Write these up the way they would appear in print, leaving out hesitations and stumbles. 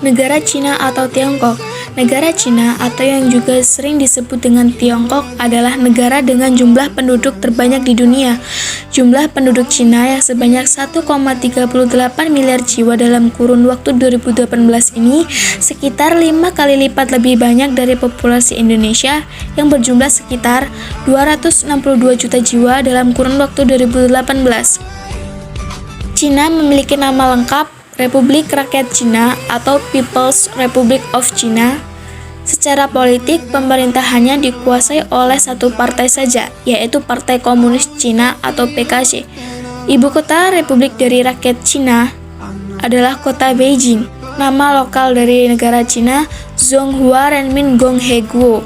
Negara Cina atau Tiongkok. Negara Cina atau yang juga sering disebut dengan Tiongkok adalah negara dengan jumlah penduduk terbanyak di dunia. Jumlah penduduk Cina yang sebanyak 1,38 miliar jiwa dalam kurun waktu 2018 ini sekitar 5 kali lipat lebih banyak dari populasi Indonesia yang berjumlah sekitar 262 juta jiwa dalam kurun waktu 2018. Cina memiliki nama lengkap Republik Rakyat Cina atau People's Republic of China. Secara politik, pemerintahannya dikuasai oleh satu partai saja, yaitu Partai Komunis Cina atau PKC. Ibu kota Republik dari Rakyat Cina adalah kota Beijing. Nama lokal dari negara Cina, Zhonghua Renmin Gonghe-guo.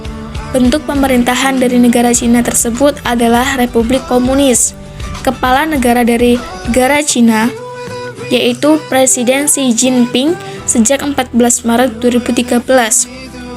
Bentuk pemerintahan dari negara Cina tersebut adalah Republik Komunis. Kepala negara dari negara Cina yaitu Presiden Xi Jinping sejak 14 Maret 2013.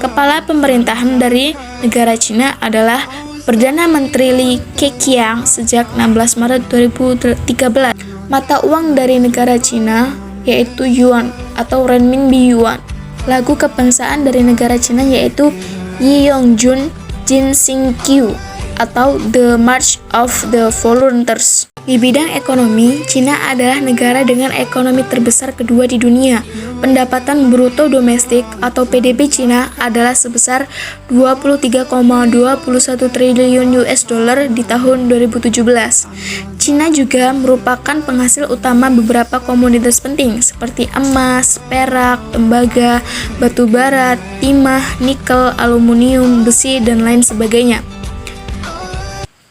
Kepala pemerintahan dari negara Cina adalah Perdana Menteri Li Keqiang sejak 16 Maret 2013. Mata uang dari negara Cina yaitu Yuan atau Renminbi Yuan. Lagu kebangsaan dari negara Cina yaitu Yi Yongjun Jin Xing Qiu atau The March of the Volunteers. Di bidang ekonomi, Cina adalah negara dengan ekonomi terbesar kedua di dunia. Pendapatan bruto domestik atau PDB Cina adalah sebesar 23,21 triliun US dollar di tahun 2017. Cina juga merupakan penghasil utama beberapa komoditas penting seperti emas, perak, tembaga, batu bara, timah, nikel, aluminium, besi, dan lain sebagainya.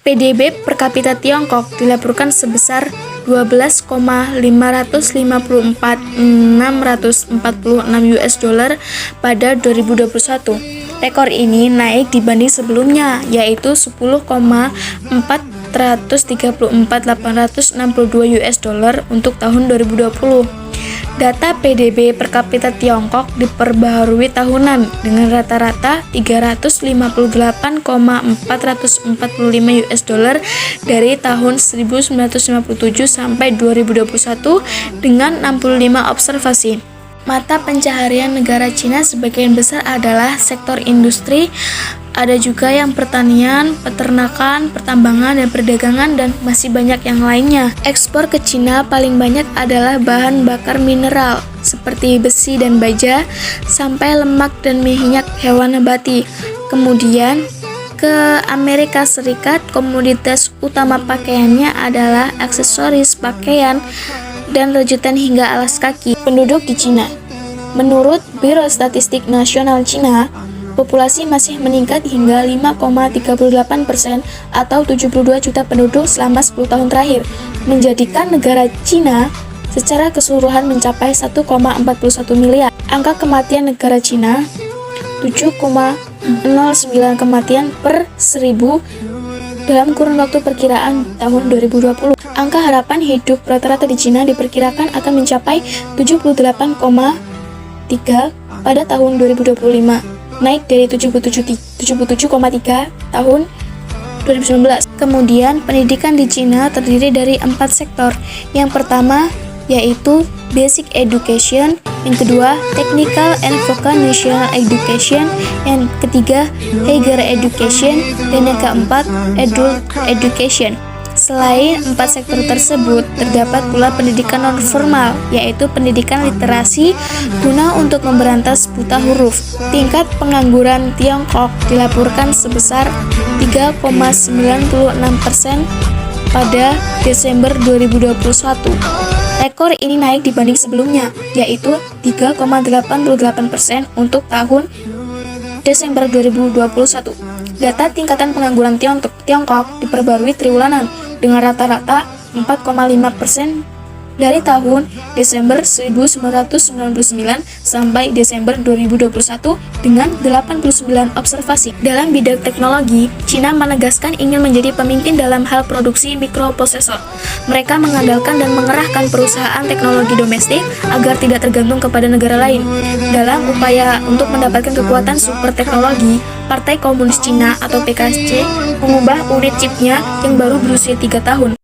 PDB per kapita Tiongkok dilaporkan sebesar 12,554.646 US dollar pada 2021. Rekor ini naik dibanding sebelumnya, yaitu 10,434.862 US dollar untuk tahun 2020. Data PDB per kapita Tiongkok diperbaharui tahunan dengan rata-rata 358,445 US dollar dari tahun 1957 sampai 2021 dengan 65 observasi. Mata pencaharian negara Cina sebagian besar adalah sektor industri, ada juga yang pertanian, peternakan, pertambangan, dan perdagangan, dan masih banyak yang lainnya. Ekspor ke Cina paling banyak adalah bahan bakar mineral seperti besi dan baja, sampai lemak dan minyak hewan nabati. Kemudian ke Amerika Serikat, komoditas utama pakaiannya adalah aksesoris pakaian dan rajutan hingga alas kaki. Penduduk di Cina. Menurut Biro Statistik Nasional Cina, populasi masih meningkat hingga 5,38% atau 72 juta penduduk selama 10 tahun terakhir, menjadikan negara Cina secara keseluruhan mencapai 1,41 miliar. Angka kematian negara Cina 7,09 kematian per 1000 dalam kurun waktu perkiraan tahun 2020. Angka harapan hidup rata-rata di Cina diperkirakan akan mencapai 78,3 pada tahun 2025. Naik dari 77,3 tahun 2019. Kemudian, pendidikan di Cina terdiri dari 4 sektor. Yang pertama yaitu Basic Education, yang kedua Technical and Vocational Education, yang ketiga Higher Education, dan yang keempat Adult Education. Selain 4 sektor tersebut, terdapat pula pendidikan non-formal, yaitu pendidikan literasi guna untuk memberantas buta huruf. Tingkat pengangguran Tiongkok dilaporkan sebesar 3,96% pada Desember 2021. Rekor ini naik dibanding sebelumnya, yaitu 3,88% untuk tahun Desember 2021. Data tingkatan pengangguran Tiongkok diperbarui triwulan dengan rata-rata 4,5% dari tahun Desember 1999 sampai Desember 2021 dengan 89 observasi. Dalam bidang teknologi, Cina menegaskan ingin menjadi pemimpin dalam hal produksi mikroprosesor. Mereka mengandalkan dan mengerahkan perusahaan teknologi domestik agar tidak tergantung kepada negara lain. Dalam upaya untuk mendapatkan kekuatan super teknologi, Partai Komunis Cina atau PKC mengubah unit chipnya yang baru berusia 3 tahun.